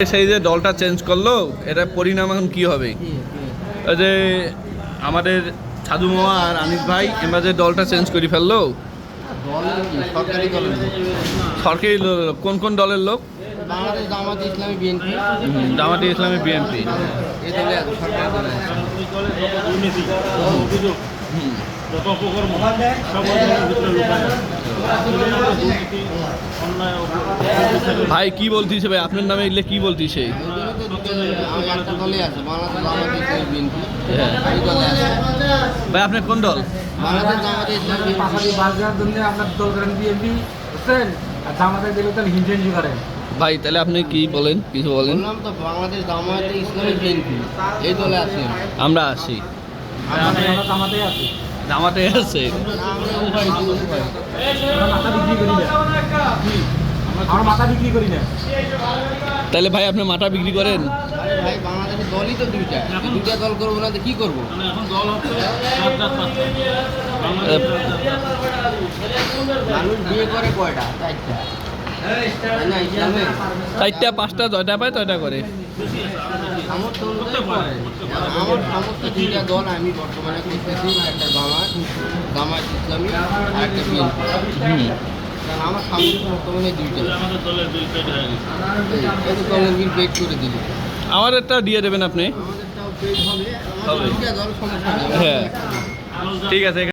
সেই যে দলটা চেঞ্জ করলো, এটা পরিণাম এখন কি হবে? ওই যে আমাদের সাধু মামা আর আনিস ভাই এবার যে দলটা চেঞ্জ করে ফেললো, সরকারি কোন কোন দলের লোক? বাংলাদেশ জামাত ইসলামী বিএনপি। জামাতে ইসলামী বিএনপি। এই দলে সরকারি দলে ভাই কি বলতিছে ভাই, আপনার নামে এগুলো কি বলতিছে? একটা দলে আছে বাংলাদেশ জামাত ইসলামী বিএনপি। হ্যাঁ এই দলে আছে ভাই, আপনার কোন দল? বাংলাদেশ জামাত ইসলামী পাশাপাশি বাজার জন্য আপনার দল করেন বিএনপি, বুঝছেন? আর জামাতের দিকে তাহলে হিন্দি করেন। ভাই তাহলে আপনি কি বলেন, কিছু বলেন? বললাম তো বাংলাদেশ জামাত ইসলামী বিএনপি এই দলে আছে। আমরা আছি আমরা জামাতেই আছি। জামাতে আছে। আমরা মাথা বিক্রি করি না। তাহলে ভাই আপনি মাথা বিক্রি করেন? আরে ভাই বাংলাদেশের দলই তো দুইটা দল করবো না তো কি করবো? মানুষ বিয়ে করে কয়টা? চারটা। তাই না ইসলামে? 4টা 5টা 6টা পায় 6টা করে। সামর্থ্য অনুযায়ী করে। আমার সমস্ত দুইটা দল আমি বর্তমানে করতেছি, একটা জামাত ইসলামী আর একটা বিএনপি। কারণ আমার সামর্থ্য বর্তমানে দুইটা। এই দলের বিল পেড করে দিল। আমার একটা দিয়ে দেবেন আপনি? আমাদেরটাও পেড হবে। আমার হবে। দুইটা দল সমস্যা নেই। হ্যাঁ ঠিক আছে।